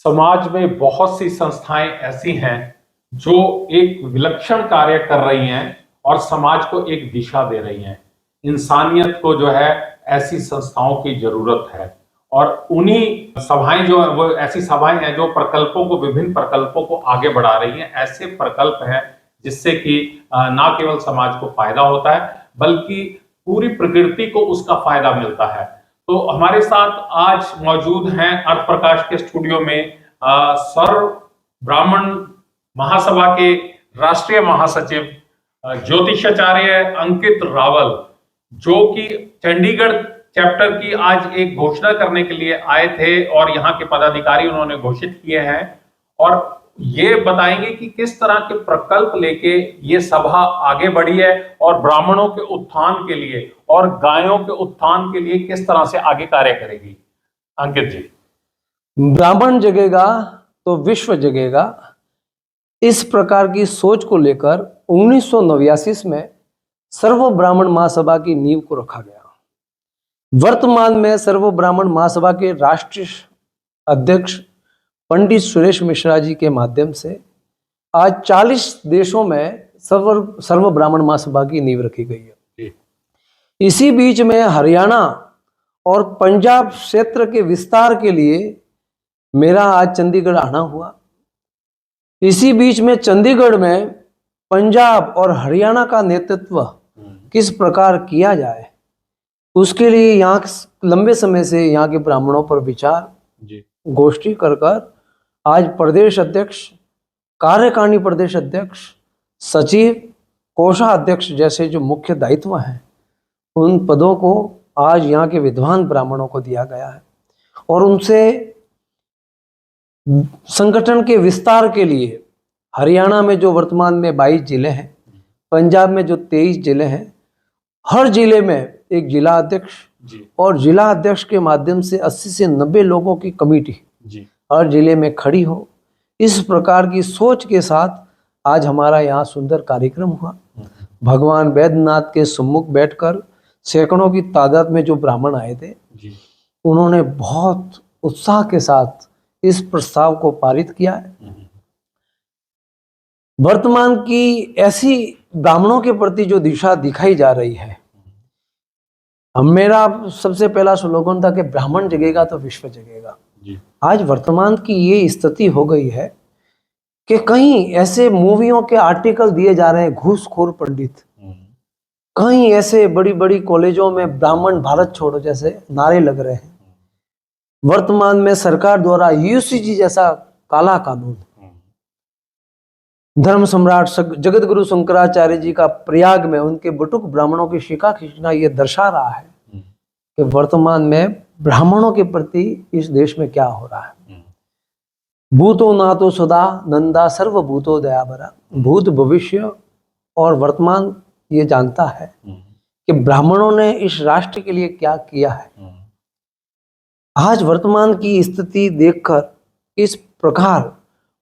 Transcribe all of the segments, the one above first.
समाज में बहुत सी संस्थाएं ऐसी हैं जो एक विलक्षण कार्य कर रही हैं और समाज को एक दिशा दे रही हैं। इंसानियत को जो है ऐसी संस्थाओं की जरूरत है और उन्हीं सभाएं जो है वो ऐसी सभाएं हैं जो विभिन्न प्रकल्पों को आगे बढ़ा रही हैं। ऐसे प्रकल्प हैं जिससे कि ना केवल समाज को फायदा होता है बल्कि पूरी प्रकृति को उसका फायदा मिलता है। तो हमारे साथ आज मौजूद हैं अर्थ प्रकाश के स्टूडियो में सर्व ब्राह्मण महासभा के राष्ट्रीय महासचिव ज्योतिषाचार्य अंकित रावल, जो कि चंडीगढ़ चैप्टर की आज एक घोषणा करने के लिए आए थे और यहाँ के पदाधिकारी उन्होंने घोषित किए हैं और ये बताएंगे कि किस तरह के प्रकल्प लेके ये सभा आगे बढ़ी है और ब्राह्मणों के उत्थान के लिए और गायों के उत्थान के लिए किस तरह से आगे कार्य करेगी। अंकित जी। ब्राह्मण जगेगा तो विश्व जगेगा, इस प्रकार की सोच को लेकर 1989 में सर्व ब्राह्मण महासभा की नींव को रखा गया। वर्तमान में सर्व ब्राह्मण महासभा के राष्ट्रीय अध्यक्ष पंडित सुरेश मिश्रा जी के माध्यम से आज 40 देशों में सर्व ब्राह्मण महासभा की नींव रखी गई है। इसी बीच में हरियाणा और पंजाब क्षेत्र के विस्तार के लिए मेरा आज चंडीगढ़ आना हुआ। इसी बीच में चंडीगढ़ में पंजाब और हरियाणा का नेतृत्व किस प्रकार किया जाए, उसके लिए यहाँ लंबे समय से यहाँ के ब्राह्मणों पर विचार गोष्ठी कर आज प्रदेश अध्यक्ष, कार्यकारिणी प्रदेश अध्यक्ष, सचिव, कोषाध्यक्ष जैसे जो मुख्य दायित्व हैं उन पदों को आज यहाँ के विद्वान ब्राह्मणों को दिया गया है और उनसे संगठन के विस्तार के लिए हरियाणा में जो वर्तमान में 22 जिले हैं, पंजाब में जो 23 जिले हैं, हर जिले में एक जिला अध्यक्ष और जिला अध्यक्ष के माध्यम से 80 से 90 लोगों की कमेटी हर जिले में खड़ी हो। इस प्रकार की सोच के साथ आज हमारा यहाँ सुंदर कार्यक्रम हुआ। भगवान वैद्यनाथ के सम्मुख बैठकर सैकड़ों की तादाद में जो ब्राह्मण आए थे उन्होंने बहुत उत्साह के साथ इस प्रस्ताव को पारित किया है। वर्तमान की ऐसी ब्राह्मणों के प्रति जो दिशा दिखाई जा रही है, मेरा सबसे पहला स्लोगन था कि ब्राह्मण जगेगा तो विश्व जगेगा। आज वर्तमान की ये स्थिति हो गई है कि कहीं ऐसे मूवियों के आर्टिकल दिए जा रहे हैं, घूसखोर पंडित, कहीं ऐसे बड़ी बड़ी कॉलेजों में ब्राह्मण भारत छोड़ो जैसे नारे लग रहे हैं। वर्तमान में सरकार द्वारा यूसीजी जैसा काला कानून, धर्म सम्राट जगत गुरु शंकराचार्य जी का प्रयाग में उनके बटुक ब्राह्मणों की शिका खींचना ये दर्शा रहा है कि वर्तमान में ब्राह्मणों के प्रति इस देश में क्या हो रहा है। भूतो नातो सदा नंदा सर्वभूतो दयाबरा, भूत भविष्य और वर्तमान ये जानता है कि ब्राह्मणों ने इस राष्ट्र के लिए क्या किया है। आज वर्तमान की स्थिति देखकर इस प्रकार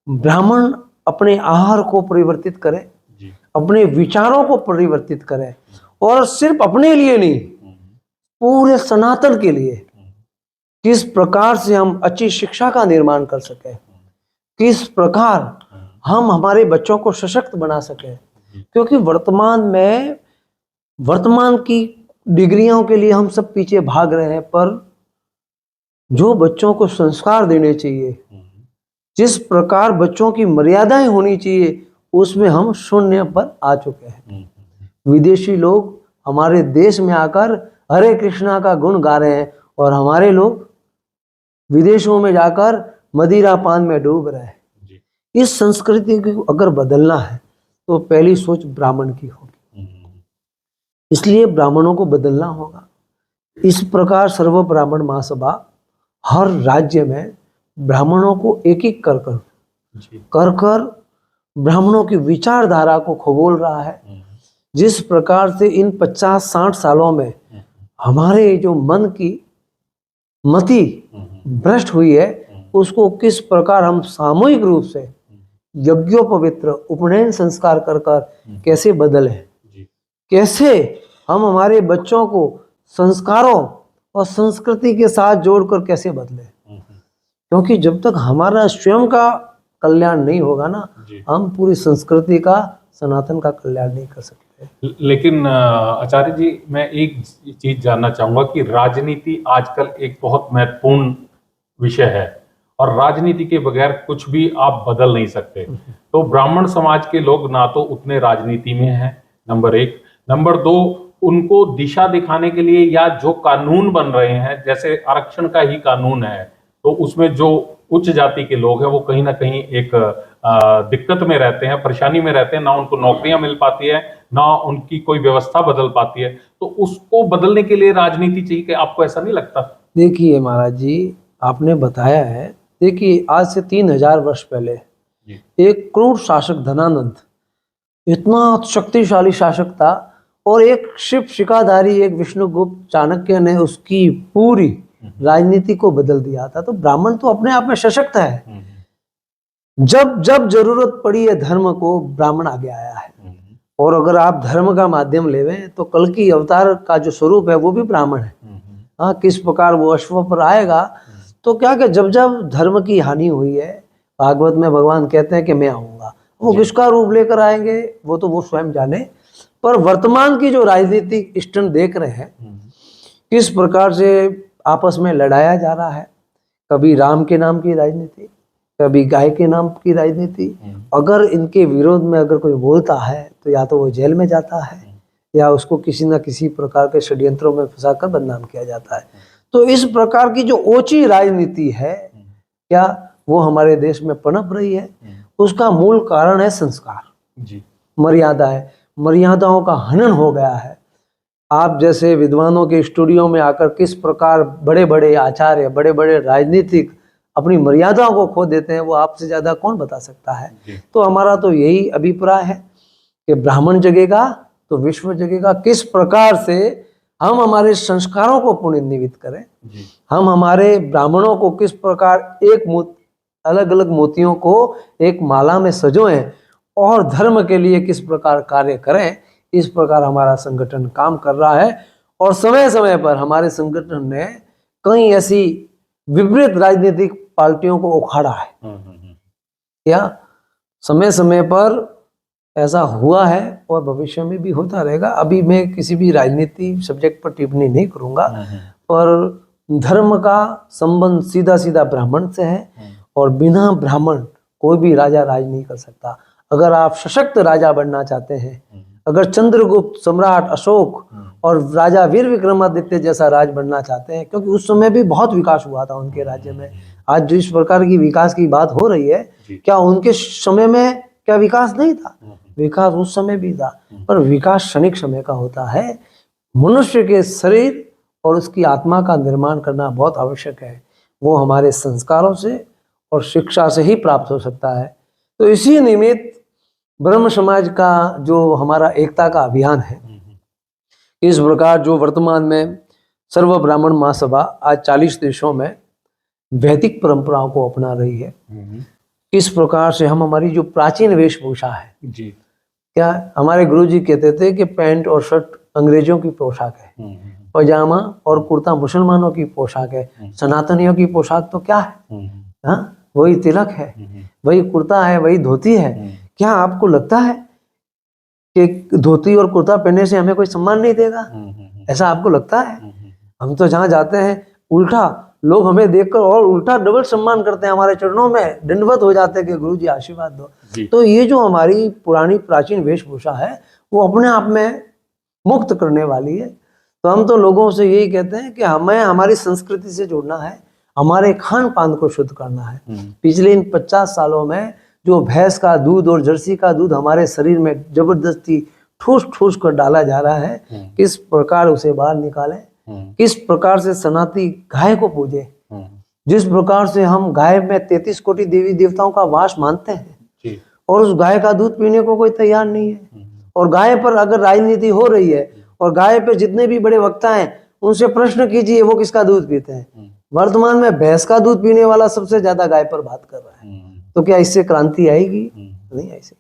ब्राह्मण अपने आहार को परिवर्तित करें, अपने विचारों को परिवर्तित करें और सिर्फ अपने लिए नहीं, पूरे सनातन के लिए किस प्रकार से हम अच्छी शिक्षा का निर्माण कर सकें, किस प्रकार हम हमारे बच्चों को सशक्त बना सकें। क्योंकि वर्तमान की डिग्रियों के लिए हम सब पीछे भाग रहे हैं, पर जो बच्चों को संस्कार देने चाहिए, जिस प्रकार बच्चों की मर्यादाएं होनी चाहिए, उसमें हम शून्य पर आ चुके हैं। विदेशी लोग हमारे देश में आकर हरे कृष्णा का गुण गा रहे हैं और हमारे लोग विदेशों में जाकर मदिरा पान में डूब रहे हैं। इस संस्कृति को अगर बदलना है तो पहली सोच ब्राह्मण की होगी, इसलिए ब्राह्मणों को बदलना होगा। इस प्रकार सर्व ब्राह्मण महासभा हर राज्य में ब्राह्मणों को एक एक कर ब्राह्मणों की विचारधारा को खगोल रहा है। जिस प्रकार से इन 50-60 सालों में हमारे जो मन की मति भ्रष्ट हुई है, उसको किस प्रकार हम सामूहिक रूप से यज्ञोपवित्र उपनयन संस्कार कर कैसे बदले, कैसे हम हमारे बच्चों को संस्कारों और संस्कृति के साथ जोड़कर कैसे बदले। क्योंकि जब तक हमारा स्वयं का कल्याण नहीं होगा ना, जी। हम पूरी संस्कृति का, सनातन का कल्याण नहीं कर सकते। लेकिन आचार्य जी, मैं एक चीज जानना चाहूंगा कि राजनीति आजकल एक बहुत महत्वपूर्ण विषय है और राजनीति के बगैर कुछ भी आप बदल नहीं सकते। तो ब्राह्मण समाज के लोग ना तो उतने राजनीति में हैं, नंबर एक। नंबर दो, उनको दिशा दिखाने के लिए या जो कानून बन रहे हैं, जैसे आरक्षण का ही कानून है, तो उसमें जो उच्च जाति के लोग हैं वो कहीं ना कहीं एक दिक्कत में रहते हैं, परेशानी में रहते हैं, ना उनको नौकरियां मिल पाती है, ना उनकी कोई व्यवस्था बदल पाती है। तो उसको बदलने के लिए राजनीति चाहिए, कि आपको ऐसा नहीं लगता? देखिए महाराज जी, आपने बताया है, देखिए आज से 3000 वर्ष पहले जी। एक क्रूर शासक धनानंद इतना शक्तिशाली शासक था, और एक शिव शिखाधारी एक विष्णुगुप्त चाणक्य ने उसकी पूरी राजनीति को बदल दिया था। तो ब्राह्मण तो अपने आप में सशक्त है। जब जब जरूरत पड़ी है धर्म को, ब्राह्मण आगे आया है। और अगर आप धर्म का माध्यम लेवें तो कल की अवतार का जो स्वरूप है वो भी ब्राह्मण है। हाँ, किस प्रकार वो अश्व पर आएगा, तो क्या कि जब जब धर्म की हानि हुई है, भागवत में भगवान कहते हैं कि मैं आऊंगा। वो किसका रूप लेकर आएंगे वो तो वो स्वयं जाने। पर वर्तमान की जो राजनीतिक स्टैंड देख रहे हैं, किस प्रकार से आपस में लड़ाया जा रहा है, कभी राम के नाम की राजनीति, कभी गाय के नाम की राजनीति। अगर इनके विरोध में अगर कोई बोलता है तो या तो वो जेल में जाता है, या उसको किसी न किसी प्रकार के षड्यंत्रों में फंसाकर बदनाम किया जाता है। तो इस प्रकार की जो ओछी राजनीति है, क्या वो हमारे देश में पनप रही है? उसका मूल कारण है संस्कार जी। मर्यादा है, मर्यादाओं का हनन हो गया है। आप जैसे विद्वानों के स्टूडियो में आकर किस प्रकार बड़े बड़े आचार्य, बड़े बड़े राजनीतिक अपनी मर्यादाओं को खो देते हैं, वो आपसे ज्यादा कौन बता सकता है। तो हमारा तो यही अभिप्राय है कि ब्राह्मण जगेगा तो विश्व जगेगा। किस प्रकार से हम हमारे संस्कारों को पुनर्जीवित करें, हम हमारे ब्राह्मणों को किस प्रकार एक अलग अलग मोतियों को एक माला में सजोएं और धर्म के लिए किस प्रकार कार्य करें, इस प्रकार हमारा संगठन काम कर रहा है। और समय समय पर हमारे संगठन ने कई ऐसी विपरीत राजनीतिक पार्टियों को उखाड़ा है। क्या समय समय पर ऐसा हुआ है और भविष्य में भी होता रहेगा। अभी मैं किसी भी राजनीति सब्जेक्ट पर टिप्पणी नहीं करूंगा, पर धर्म का संबंध सीधा सीधा ब्राह्मण से है, और बिना ब्राह्मण कोई भी राजा राज नहीं कर सकता। अगर आप सशक्त राजा बनना चाहते हैं, अगर चंद्रगुप्त, सम्राट अशोक और राजा वीर विक्रमादित्य जैसा राज बनना चाहते हैं, क्योंकि उस समय भी बहुत विकास हुआ था उनके राज्य में। आज जो इस प्रकार की विकास की बात हो रही है, क्या उनके समय में क्या विकास नहीं था? विकास उस समय भी था, पर विकास क्षणिक समय का होता है। मनुष्य के शरीर और उसकी आत्मा का निर्माण करना बहुत आवश्यक है। वो हमारे संस्कारों से और शिक्षा से ही प्राप्त हो सकता है। तो इसी निमित्त ब्रह्म समाज का जो हमारा एकता का अभियान है, इस प्रकार जो वर्तमान में सर्व ब्राह्मण महासभा आज 40 देशों में वैदिक परंपराओं को अपना रही है, इस प्रकार से हम हमारी जो प्राचीन वेशभूषा है जी, क्या हमारे गुरुजी कहते थे कि पैंट और शर्ट अंग्रेजों की पोशाक है, पजामा और कुर्ता मुसलमानों की पोशाक है, सनातनियों की पोशाक तो क्या है? हाँ, वही तिलक है, वही कुर्ता है, वही धोती है। क्या आपको लगता है कि धोती और कुर्ता पहनने से हमें कोई सम्मान नहीं देगा? ऐसा आपको लगता है? हम तो जहाँ जाते हैं उल्टा लोग हमें देखकर और उल्टा डबल सम्मान करते हैं, हमारे चरणों में दंडवत हो जाते हैं कि गुरुजी आशीर्वाद दो। तो ये जो हमारी पुरानी प्राचीन वेशभूषा है वो अपने आप में मुक्त करने वाली है। तो हम तो लोगों से यही कहते हैं कि हमें हमारी संस्कृति से जुड़ना है, हमारे खान पान को शुद्ध करना है। पिछले इन 50 सालों में जो भैंस का दूध और जर्सी का दूध हमारे शरीर में जबरदस्ती ठूस ठूस कर डाला जा रहा है, किस प्रकार उसे बाहर निकालें, किस प्रकार से सनातनी गाय को पूजे, जिस प्रकार से हम गाय में 33 कोटि देवी देवताओं का वास मानते हैं, और उस गाय का दूध पीने को कोई तैयार नहीं है। और गाय पर अगर राजनीति हो रही है और गाय पे जितने भी बड़े वक्ता हैं उनसे प्रश्न कीजिए वो किसका दूध पीते हैं। वर्तमान में भैंस का दूध पीने वाला सबसे ज्यादा गाय पर बात कर रहा है। तो क्या इससे क्रांति आएगी? नहीं आएगी।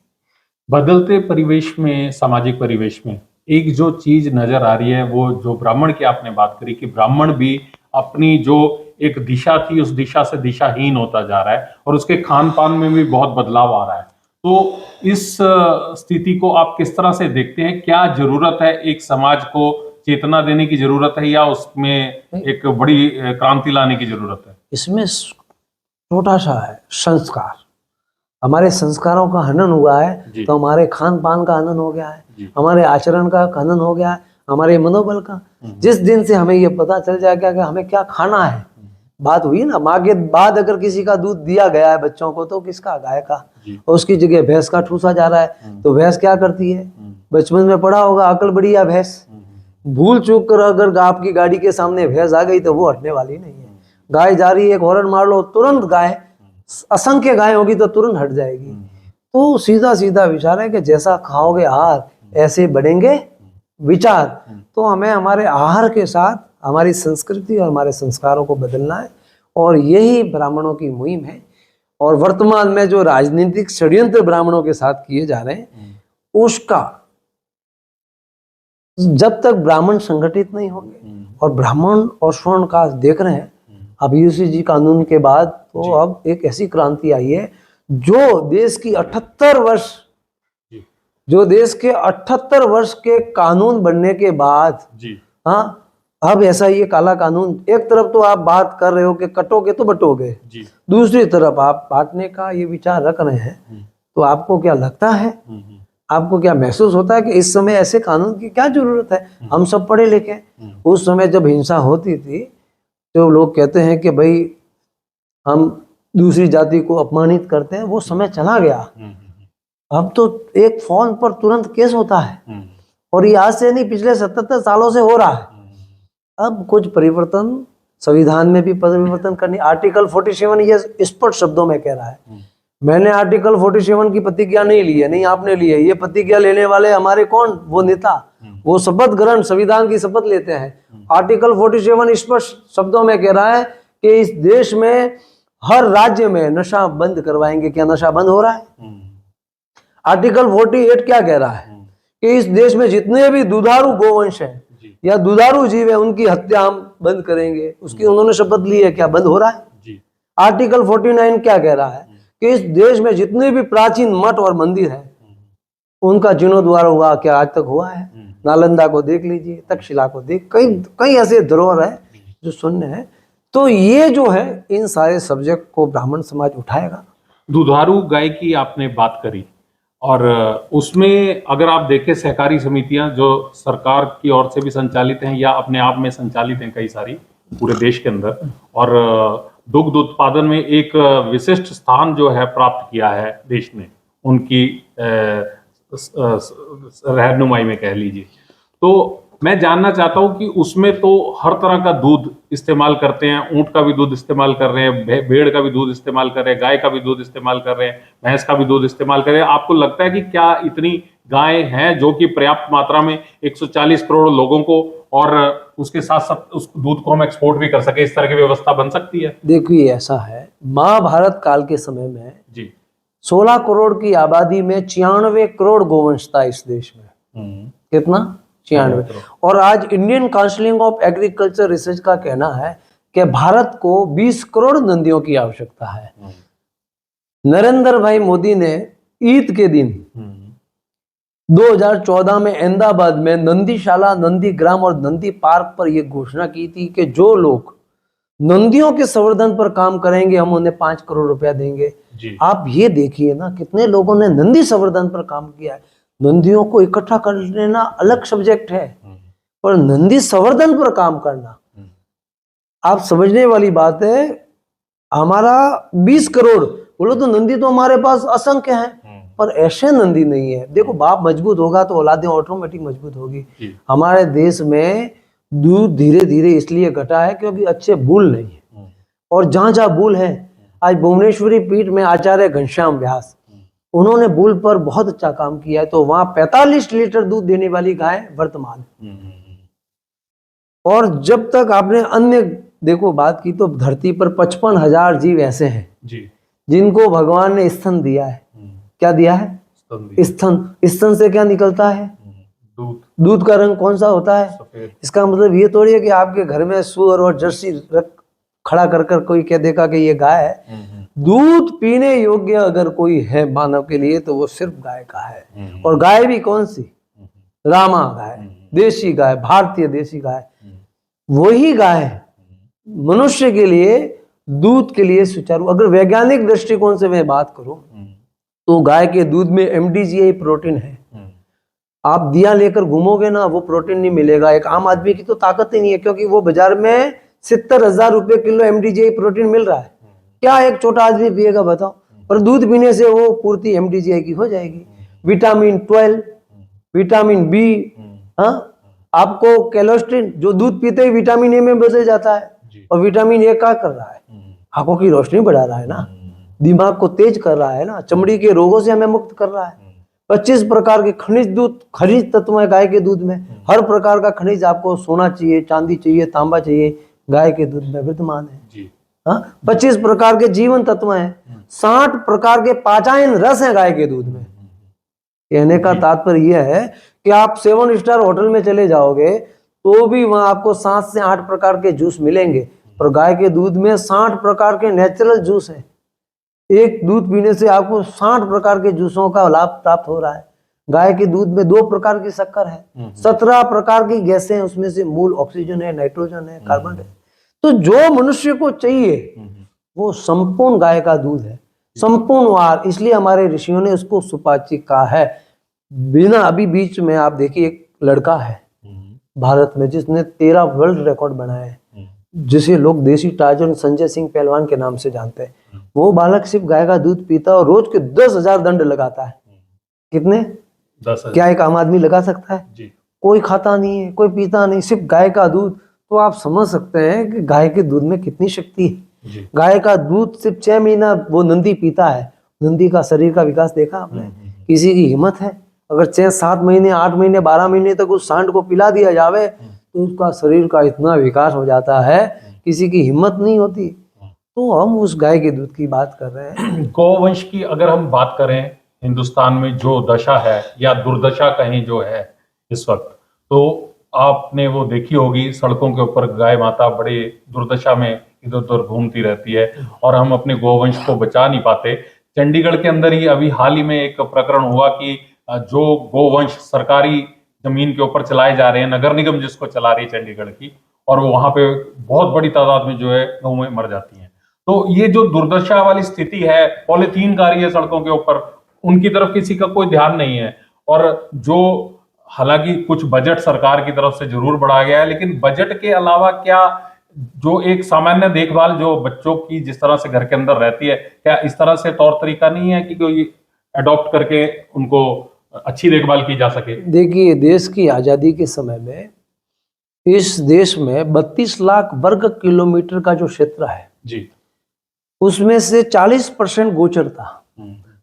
बदलते परिवेश में, सामाजिक परिवेश में एक जो चीज नजर आ रही है, वो जो ब्राह्मण की आपने बात करी कि ब्राह्मण भी अपनी जो एक दिशा थी उस दिशा से दिशाहीन होता जा रहा है और उसके खान पान में भी बहुत बदलाव आ रहा है। तो इस स्थिति को आप किस तरह से देखते हैं? क्या जरूरत है, एक समाज को चेतना देने की जरूरत है या उसमें एक बड़ी क्रांति लाने की जरूरत है? इसमें छोटा सा है संस्कार। हमारे संस्कारों का हनन हुआ है तो हमारे खान पान का हनन हो गया है, हमारे आचरण का हनन हो गया है, हमारे मनोबल का। जिस दिन से हमें ये पता चल जाएगा कि हमें क्या खाना है, बात हुई ना, माँ के बाद अगर किसी का दूध दिया गया है बच्चों को तो किसका, गाय का, और उसकी जगह भैंस का ठूसा जा रहा है, तो भैंस क्या करती है? बचपन में पढ़ा होगा अकल बड़ी या भैंस। भूल चूक कर अगर आपकी गाड़ी के सामने भैंस आ गई तो वो हटने वाली नहीं है। गाय जा रही है, एक हॉर्न मार लो तुरंत गाय, असंख्य गाय होगी तो तुरंत हट जाएगी। तो सीधा सीधा विचार है कि जैसा खाओगे आहार ऐसे बढ़ेंगे विचार। तो हमें हमारे आहार के साथ हमारी संस्कृति और हमारे संस्कारों को बदलना है, और यही ब्राह्मणों की मुहिम है। और वर्तमान में जो राजनीतिक षड्यंत्र ब्राह्मणों के साथ किए जा रहे हैं, उसका जब तक ब्राह्मण संगठित नहीं होंगे, और ब्राह्मण और स्वर्ण का देख रहे हैं अब यूसीजी कानून के बाद, तो अब एक ऐसी क्रांति आई है जो देश की 78 वर्ष, जो देश के 78 वर्ष के कानून बनने के बाद, हाँ, अब ऐसा ये काला कानून, एक तरफ तो आप बात कर रहे हो कि कटोगे तो बटोगे, दूसरी तरफ आप बांटने का ये विचार रख रहे हैं। तो आपको क्या लगता है, आपको क्या महसूस होता है कि इस समय ऐसे कानून की क्या जरूरत है? हम सब पढ़े लिखे, उस समय जब हिंसा होती थी तो लोग कहते हैं कि भाई हम दूसरी जाति को अपमानित करते हैं, वो समय चला गया। अब तो एक फोन पर तुरंत केस होता है, और ये आज से नहीं, पिछले 77 सालों से हो रहा है। अब कुछ परिवर्तन संविधान में भी परिवर्तन करनी। आर्टिकल 47 ये स्पष्ट शब्दों में कह रहा है, मैंने आर्टिकल 47 की प्रतिज्ञा नहीं ली है, नहीं आपने ली है, ये प्रतिज्ञा लेने वाले हमारे कौन, वो नेता, वो शपथ ग्रहण संविधान की शपथ लेते हैं। आर्टिकल 47 स्पष्ट शब्दों में कह रहा है कि इस देश में हर राज्य में नशा बंद करवाएंगे। क्या नशा बंद हो रहा है? आर्टिकल 48 क्या कह रहा है कि इस देश में जितने भी दुधारू गोवंश हैं या दुधारू जीव है उनकी हत्या हम बंद करेंगे। उसकी उन्होंने शपथ ली है, क्या बंद हो रहा है? आर्टिकल 49 क्या कह रहा है कि इस देश में जितने भी प्राचीन मठ और मंदिर है उनका जीर्णोद्धार हुआ, क्या आज तक हुआ है? नालंदा को देख लीजिए, तक्षशिला को देख, कई ऐसे धरोहर है जो शून्य है। तो ये जो है, इन सारे सब्जेक्ट को ब्राह्मण समाज उठाएगा। दुधारू गाय की आपने बात करी, और उसमें अगर आप देखें सहकारी समितियां जो सरकार की ओर से भी संचालित हैं या अपने आप में संचालित हैं कई सारी पूरे देश के अंदर, और दुग्ध उत्पादन में एक विशिष्ट स्थान जो है प्राप्त किया है देश ने, उनकी रहनुमाई में कह लीजिए। तो मैं जानना चाहता हूं कि उसमें तो हर तरह का दूध इस्तेमाल करते हैं, ऊंट का भी दूध इस्तेमाल कर रहे हैं, भेड़ का भी दूध इस्तेमाल कर रहे हैं, गाय का भी दूध इस्तेमाल कर रहे हैं, भैंस का भी दूध इस्तेमाल कर रहे हैं। आपको लगता है कि क्या इतनी गाय हैं जो कि पर्याप्त मात्रा में 140 करोड़ लोगों को और उसके साथ साथ उस दूध को हम एक्सपोर्ट भी कर सके, इस तरह की व्यवस्था बन सकती है? देखिए ऐसा है, महाभारत काल के समय में जी 16 करोड़ की आबादी में 96 करोड़ गोवंश था इस देश में। कितना? 96। और आज Indian council of agriculture research का कहना है कि भारत को 20 करोड़ नंदियों की आवश्यकता है। नरेंद्र भाई मोदी ने ईद के दिन 2014 में अहमदाबाद में नंदीशाला, नंदी ग्राम और नंदी पार्क पर यह घोषणा की थी कि जो लोग नंदियों के संवर्धन पर काम करेंगे हम उन्हें 5 करोड़ रुपया देंगे। आप ये देखिए ना, कितने लोगों ने नंदी संवर्धन पर काम किया है। नंदियों को इकट्ठा कर लेना अलग सब्जेक्ट है, पर नंदी संवर्धन पर काम करना, आप समझने वाली बात है। हमारा 20 करोड़ बोलो तो नंदी तो हमारे पास असंख्य है, पर ऐसे नंदी नहीं है। देखो, बाप मजबूत होगा तो औलादें ऑटोमेटिक मजबूत होगी। हमारे देश में दूध धीरे धीरे इसलिए घटा है क्योंकि अच्छे बुल नहीं है, और जहां जहां बुल है, आज भुवनेश्वरी पीठ में आचार्य घनश्याम व्यास, उन्होंने बुल पर बहुत अच्छा काम किया है, तो वहां 45 लीटर दूध देने वाली गाय वर्तमान। और जब तक आपने अन्य देखो बात की, तो धरती पर 55,000 जीव ऐसे हैं जिनको भगवान ने स्तन दिया है। क्या दिया है? स्तन। स्तन से क्या निकलता है? दूध का रंग कौन सा होता है? इसका मतलब ये थोड़ी है कि आपके घर में सुअर और जर्सी खड़ा कर कर कोई कह देगा कि ये गाय है। दूध पीने योग्य अगर कोई है मानव के लिए तो वो सिर्फ गाय का है। और गाय भी कौन सी? रामा गाय, देसी गाय, भारतीय देसी गाय, वही गाय मनुष्य के लिए दूध के लिए सुचारू। अगर वैज्ञानिक दृष्टिकोण से मैं बात करूं तो गाय के दूध में MDGI प्रोटीन है। आप दिया लेकर घूमोगे ना, वो प्रोटीन नहीं मिलेगा। एक आम आदमी की तो ताकत ही नहीं है, क्योंकि वो बाजार में 70,000 रुपए किलो MDGI प्रोटीन मिल रहा है। क्या एक छोटा आदमी पिएगा बताओ? और दूध पीने से वो पूर्ति MDGI की हो जाएगी। विटामिन 12, विटामिन B, हाँ, आपको कोलेस्ट्रॉल, जो दूध पीते ही विटामिन A में बदल जाता है। और विटामिन A क्या कर रहा है? आंखों की रोशनी बढ़ा रहा है ना, दिमाग को तेज कर रहा है ना, चमड़ी के रोगों से हमें मुक्त कर रहा है। 25 प्रकार के खनिज तत्व है गाय के दूध में। हर प्रकार का खनिज आपको सोना चाहिए, चांदी चाहिए, तांबा चाहिए, गाय के दूध में विद्यमान है। हाँ, 25 प्रकार के जीवन तत्व हैं, 60 प्रकार के पाचायन रस हैं गाय के दूध में। कहने का तात्पर्य यह है कि आप 7 स्टार होटल में चले जाओगे तो भी वहां आपको 7 से 8 प्रकार के जूस मिलेंगे, पर गाय के दूध में 60 प्रकार के नेचुरल जूस है। एक दूध पीने से आपको 60 प्रकार के जूसों का लाभ प्राप्त हो रहा है। गाय के दूध में 2 प्रकार की शक्कर है, 17 प्रकार की गैसें हैं, उसमें से मूल ऑक्सीजन है, नाइट्रोजन है, कार्बन है। तो जो मनुष्य को चाहिए वो संपूर्ण गाय का दूध है, संपूर्ण आहार। इसलिए हमारे ऋषियों ने उसको सुपाच्य कहा है। बिना, अभी बीच में आप देखिए एक लड़का है भारत में जिसने 13 वर्ल्ड रिकॉर्ड बनाए हैं, जिसे लोग देसी टार्जन संजय सिंह पहलवान के नाम से जानते हैं। वो बालक सिर्फ गाय का दूध पीता है और रोज के 10,000 दंड लगाता है। कितने? 10,000। क्या एक आम आदमी लगा सकता है? जी। कोई खाता नहीं है, कोई पीता नहीं, सिर्फ गाय का दूध। तो आप समझ सकते हैं कि गाय के दूध में कितनी शक्ति है। जी। गाय का दूध सिर्फ 6 महीना वो नंदी पीता है। नंदी का शरीर का विकास देखा आपने? किसी की हिम्मत है? अगर 6-7 महीने, 8 महीने, 12 महीने तक उस सांड को पिला दिया जावे तो उसका शरीर का इतना विकास हो जाता है, किसी की हिम्मत नहीं होती। तो हम उस गाय के दूध की बात कर रहे हैं। गौवंश की अगर हम बात करें, हिंदुस्तान में जो दशा है या दुर्दशा कहीं जो है इस वक्त, तो आपने वो देखी होगी, सड़कों के ऊपर गाय माता बड़े दुर्दशा में इधर उधर घूमती रहती है और हम अपने गौवंश को बचा नहीं पाते। चंडीगढ़ के अंदर ही अभी हाल ही में एक प्रकरण हुआ कि जो गोवंश सरकारी जमीन के ऊपर चलाए जा रहे हैं, नगर निगम जिसको चला रही है चंडीगढ़ की, और वो वहां पे बहुत बड़ी तादाद में जो है गौएं मर जाती हैं। तो ये जो दुर्दशा वाली स्थिति है, पॉलीथीन का रही है सड़कों के ऊपर, उनकी तरफ किसी का कोई ध्यान नहीं है। और जो हालांकि कुछ बजट सरकार की तरफ से जरूर बढ़ाया गया है, लेकिन बजट के अलावा क्या जो एक सामान्य देखभाल जो बच्चों की जिस तरह से घर के अंदर रहती है, क्या इस तरह से तौर तरीका नहीं है कि कोई अडॉप्ट करके उनको अच्छी देखभाल की जा सके? देखिए, देश की आजादी के समय में इस देश में 32 लाख वर्ग किलोमीटर का जो क्षेत्र है जी, उसमें से 40% गोचर था,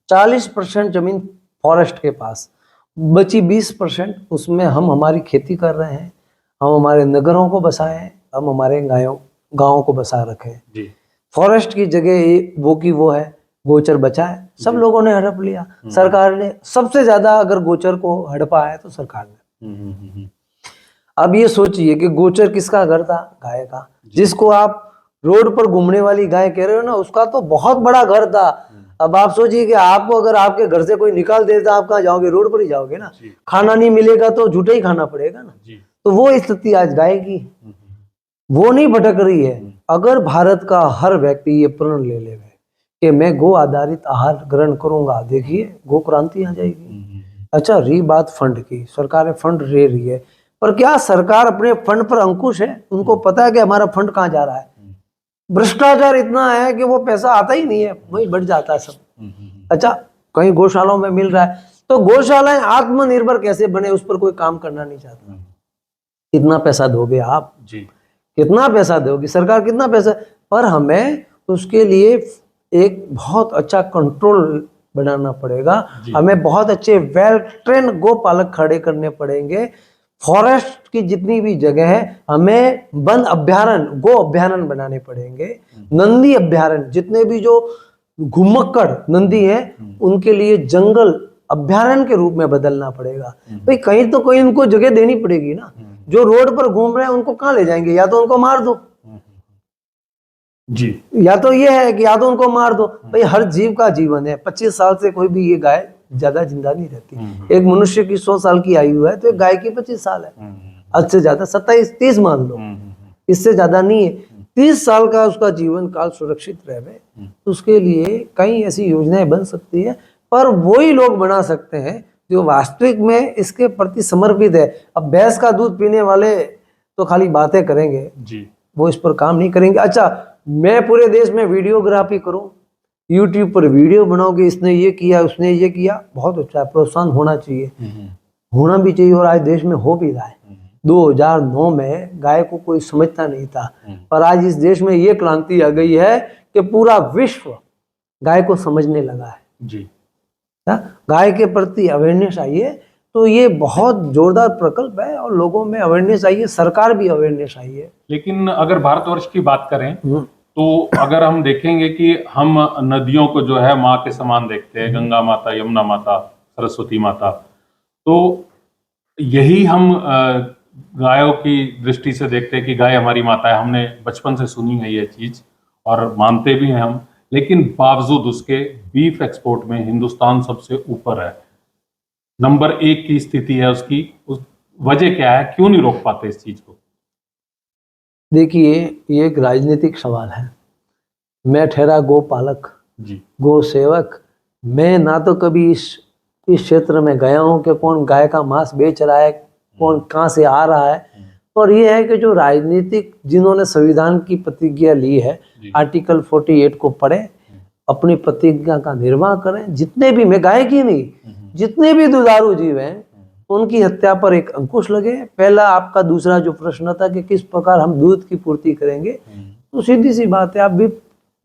40% जमीन फॉरेस्ट के पास, बची 20% उसमें हम हमारी खेती कर रहे हैं, हम हमारे नगरों को बसाए हैं, हम हमारे गाँव को बसा रखे हैं। जी। फॉरेस्ट की जगह वो की वो है, गोचर बचा है, सब लोगों ने हड़प लिया। सरकार ने सबसे ज्यादा अगर गोचर को हड़पा है तो सरकार ने। अब ये सोचिए कि गोचर किसका घर था? गाय का। जिसको आप रोड पर घूमने वाली गाय कह रहे हो ना, उसका तो बहुत बड़ा घर था। अब आप सोचिए कि आपको अगर आपके घर से कोई निकाल देता, आप कहाँ जाओगे? रोड पर ही जाओगे ना। खाना नहीं मिलेगा तो झूठा ही खाना पड़ेगा ना। तो वो स्थिति आज गाय की, वो नहीं भटक रही है। अगर भारत का हर व्यक्ति ये प्रण ले लेगा कि मैं गो आधारित आहार ग्रहण करूंगा, देखिए गो क्रांति आ जाएगी। अच्छा, रही बात फंड की, सरकार फंड ले रही है, पर क्या सरकार अपने फंड पर अंकुश है? उनको पता है कि हमारा फंड कहाँ जा रहा है? भ्रष्टाचार इतना है कि वो पैसा आता ही नहीं है, वही बढ़ जाता है सब। अच्छा, कहीं गौशालाओं में मिल रहा है, तो गौशालाएं आत्मनिर्भर कैसे बने, उस पर कोई काम करना नहीं चाहता। कितना पैसा दोगे आप? जी, कितना पैसा दोगे? सरकार कितना पैसा? पर हमें उसके लिए एक बहुत अच्छा कंट्रोल बनाना पड़ेगा। हमें बहुत अच्छे वेल ट्रेन गो पालक खड़े करने पड़ेंगे। फॉरेस्ट की जितनी भी जगह है, हमें वन अभ्यारण्य, गो अभ्यारण्य बनाने पड़ेंगे। नंदी अभ्यारण्य, जितने भी जो घुमक्कड़ नंदी हैं उनके लिए जंगल अभ्यारण्य के रूप में बदलना पड़ेगा। भाई कहीं तो कोई उनको जगह देनी पड़ेगी ना। जो रोड पर घूम रहे हैं उनको कहाँ ले जाएंगे? या तो उनको मार दो, जी। या तो ये है कि या तो उनको मार दो। भाई हर जीव का जीवन है, 25 साल से कोई भी ये गाय ज्यादा जिंदा नहीं रहती। एक मनुष्य की 100 साल की आयु है तो एक गाय की 25 साल है, हद से ज्यादा 27-30 मान लो, इससे ज्यादा नहीं है। 30 साल का उसका जीवन काल सुरक्षित रहे तो उसके लिए कई ऐसी योजनाएं बन सकती है, पर वही लोग बना सकते हैं जो वास्तविक में इसके प्रति समर्पित है। अब भैंस का दूध पीने वाले तो खाली बातें करेंगे जी। वो इस पर काम नहीं करेंगे। अच्छा, मैं पूरे देश में वीडियोग्राफी करूं, यूट्यूब पर वीडियो बनाओगे, इसने ये किया उसने ये किया, बहुत अच्छा है, प्रोत्साहन होना चाहिए, होना भी चाहिए और आज देश में हो भी रहा है। 2009 में गाय को कोई समझता नहीं था, पर आज इस देश में ये क्रांति आ गई है कि पूरा विश्व गाय को समझने लगा है जी। गाय के प्रति अवेयरनेस आई है, तो ये बहुत जोरदार प्रकल्प है और लोगों में अवेयरनेस आई है, सरकार भी अवेयरनेस आई है। लेकिन अगर भारतवर्ष की बात करें तो अगर हम देखेंगे कि हम नदियों को जो है माँ के समान देखते हैं, गंगा माता, यमुना माता, सरस्वती माता, तो यही हम गायों की दृष्टि से देखते हैं कि गाय हमारी माता है। हमने बचपन से सुनी है ये चीज और मानते भी हैं हम, लेकिन बावजूद उसके बीफ एक्सपोर्ट में हिंदुस्तान सबसे ऊपर है, नंबर 1 की स्थिति है उसकी। उस वजह क्या है, क्यों नहीं रोक पाते इस चीज को? देखिए, ये एक राजनीतिक सवाल है। मैं ठहरा गोपालक जी, गो सेवक, मैं ना तो कभी इस क्षेत्र में गया हूं कि कौन गाय का मांस बेच रहा है, कौन कहाँ से आ रहा है, और ये है कि जो राजनीतिक जिन्होंने संविधान की प्रतिज्ञा ली है, आर्टिकल 48 को पढ़े, अपनी प्रतिज्ञा का निर्वाह करें। जितने भी, मैं गाय की नहीं, जितने भी दुधारू जीव हैं उनकी हत्या पर एक अंकुश लगे। पहला आपका दूसरा जो प्रश्न था कि किस प्रकार हम दूध की पूर्ति करेंगे, तो सीधी सी बात है, आप भी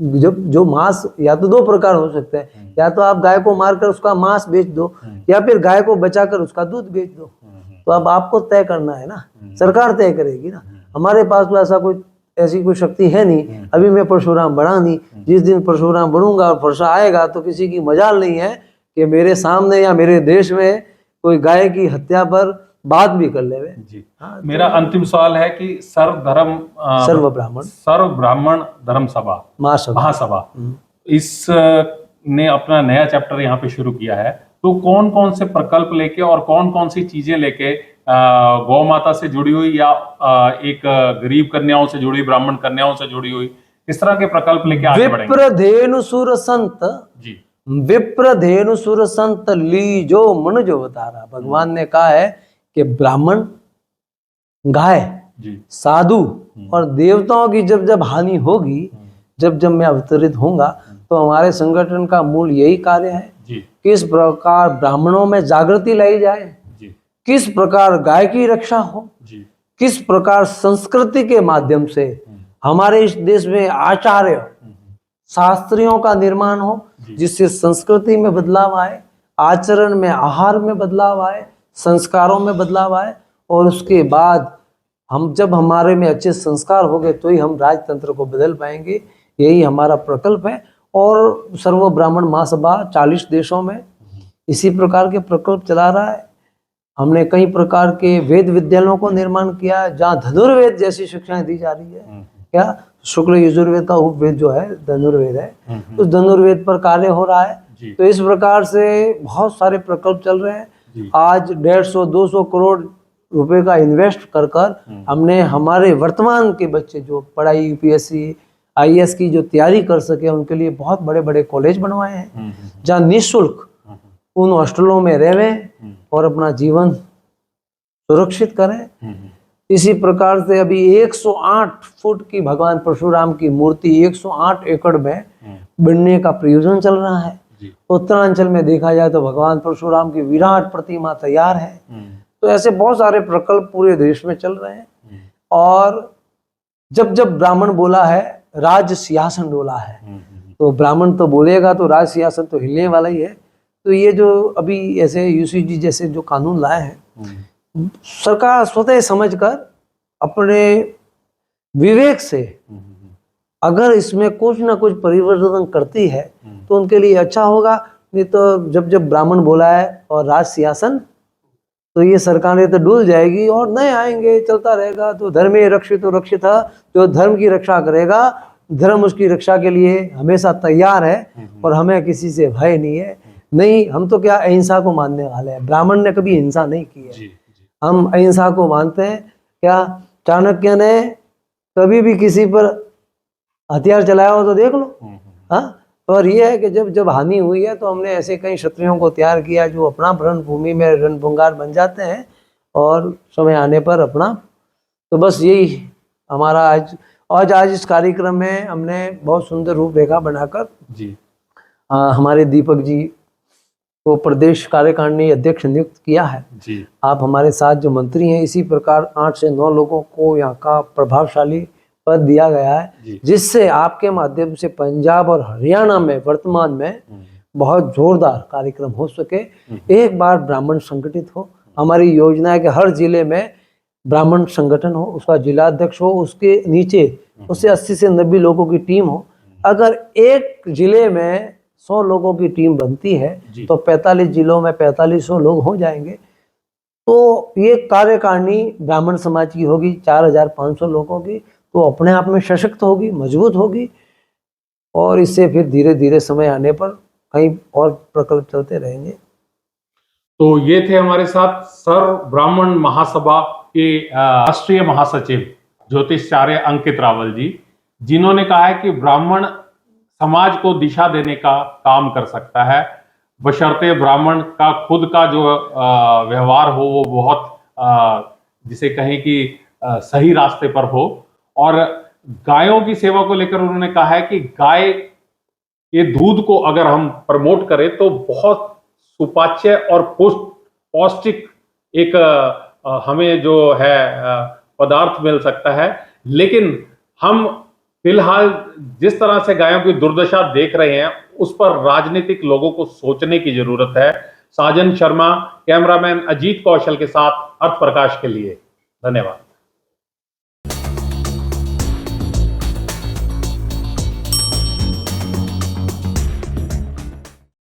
जब जो मांस, या तो 2 प्रकार हो सकते हैं, या तो आप गाय को मारकर उसका मांस बेच दो, या फिर गाय को बचाकर उसका दूध बेच दो। तो अब आपको तय करना है ना, सरकार तय करेगी ना। हमारे पास तो ऐसी कोई शक्ति है नहीं। अभी मैं परशुराम बना नहीं, जिस दिन परशुराम बनूंगा और वर्षा आएगा तो किसी की मजाल नहीं है कि मेरे सामने या मेरे देश में कोई गाय की हत्या पर बात भी कर ले। जी। हाँ, मेरा अंतिम सवाल है कि सर्व ब्राह्मण धर्म सभा, महासभा, इस ने अपना नया चैप्टर यहाँ पे शुरू किया है, तो कौन कौन से प्रकल्प लेके और कौन कौन सी चीजें लेके, गौ माता से जुड़ी हुई या एक गरीब कन्याओं से जुड़ी, ब्राह्मण कन्याओं से जुड़ी हुई, इस तरह के प्रकल्प लेके आगे बढ़ेंगे? विप्रधेनु सुर संत जी, विप्रधेनु सुर संत ली जो मन जो अवतारा। भगवान ने कहा है कि ब्राह्मण, गाय, साधु और देवताओं की जब जब हानि होगी, जब जब मैं अवतरित होऊंगा, तो हमारे संगठन का मूल यही कार्य है, किस प्रकार ब्राह्मणों में जागृति लाई जाए, किस प्रकार गाय की रक्षा हो, किस प्रकार संस्कृति के माध्यम से हमारे इस देश में आचार्य शास्त्रियों का निर्माण हो, जिससे संस्कृति में बदलाव आए, आचरण में, आहार में बदलाव आए, संस्कारों में बदलाव आए, और उसके बाद हम जब हमारे में अच्छे संस्कार हो गए तो ही हम राजतंत्र को बदल पाएंगे। यही हमारा प्रकल्प है। और सर्व ब्राह्मण महासभा 40 देशों में इसी प्रकार के प्रकल्प चला रहा है। हमने कई प्रकार के वेद विद्यालयों को निर्माण किया जहाँ धनुर्वेद जैसी शिक्षाएं दी जा रही है। क्या शुक्ल यजुर्वेद का उपवेद जो है धनुर्वेद है, उस धनुर्वेद पर कार्य हो रहा है। तो इस प्रकार से बहुत सारे प्रकल्प चल रहे हैं। आज 150-200 करोड़ रुपए का इन्वेस्ट कर हमने हमारे वर्तमान के बच्चे जो पढ़ाई यूपीएससी आईएएस की जो तैयारी कर सके उनके लिए बहुत बड़े बड़े कॉलेज बनवाए हैं, जहाँ निःशुल्क उन हॉस्टलों में रहें और अपना जीवन सुरक्षित करें। इसी प्रकार से अभी 108 फुट की भगवान परशुराम की मूर्ति 108 एकड़ में बनने का प्रयोजन चल रहा है। उत्तरांचल में देखा जाए तो भगवान परशुराम की विराट प्रतिमा तैयार है। तो ऐसे बहुत सारे प्रकल्प पूरे देश में चल रहे हैं। और जब जब ब्राह्मण बोला है, राज सिंहासन डोला है, तो ब्राह्मण तो बोलेगा तो राज सिंहासन तो हिलने वाला ही है। तो ये जो अभी ऐसे यूसीजी जैसे जो कानून लाए हैं, सरकार स्वतः समझकर अपने विवेक से अगर इसमें कुछ ना कुछ परिवर्तन करती है तो उनके लिए अच्छा होगा। नहीं तो जब जब ब्राह्मण बोला है और राज सिंहासन, तो ये सरकारें तो डूल जाएगी और नए आएंगे, चलता रहेगा। तो धर्मे रक्षित रक्षित, जो धर्म की रक्षा करेगा धर्म उसकी रक्षा के लिए हमेशा तैयार है और हमें किसी से भय नहीं है। नहीं, हम तो क्या अहिंसा को मानने वाले हैं। ब्राह्मण ने कभी हिंसा नहीं की है। हम अहिंसा को मानते हैं। क्या चाणक्य ने कभी भी किसी पर हथियार चलाया हो तो देख लो। हाँ, और ये है कि जब जब हानि हुई है तो हमने ऐसे कई क्षत्रियों को तैयार किया जो अपना रणभूमि में रणभंगार बन जाते हैं और समय आने पर अपना। तो बस यही हमारा आज इस कार्यक्रम में हमने बहुत सुंदर रूपरेखा बनाकर जी हमारे दीपक जी को प्रदेश कार्यकारिणी अध्यक्ष नियुक्त किया है। जी आप हमारे साथ जो मंत्री हैं, इसी प्रकार 8 से 9 लोगों को यहाँ का प्रभावशाली पद दिया गया है, जिससे आपके माध्यम से पंजाब और हरियाणा में वर्तमान में बहुत जोरदार कार्यक्रम हो सके। एक बार ब्राह्मण संगठित हो। हमारी योजना है कि हर जिले में ब्राह्मण संगठन हो, उसका जिलाध्यक्ष हो, उसके नीचे उससे 80 से 90 लोगों की टीम हो। अगर एक जिले में 100 लोगों की टीम बनती है तो 45 जिलों में 4500 लोग हो जाएंगे। तो ये कार्यकारिणी ब्राह्मण समाज की होगी 4500 लोगों की, तो अपने आप में सशक्त होगी, मजबूत होगी और इससे फिर धीरे धीरे समय आने पर कहीं और प्रकल्प चलते रहेंगे। तो ये थे हमारे साथ सर्व ब्राह्मण महासभा के राष्ट्रीय महासचिव ज्योतिषाचार्य अंकित रावल जी, जिन्होंने कहा है कि ब्राह्मण समाज को दिशा देने का काम कर सकता है, बशर्ते ब्राह्मण का खुद का जो व्यवहार हो वो बहुत जिसे कहें कि सही रास्ते पर हो। और गायों की सेवा को लेकर उन्होंने कहा है कि गाय के दूध को अगर हम प्रमोट करें तो बहुत सुपाच्य और पौष्टिक एक हमें जो है पदार्थ मिल सकता है। लेकिन हम फिलहाल जिस तरह से गायों की दुर्दशा देख रहे हैं उस पर राजनीतिक लोगों को सोचने की जरूरत है। साजन शर्मा, कैमरामैन अजीत कौशल के साथ अर्थ प्रकाश के लिए धन्यवाद।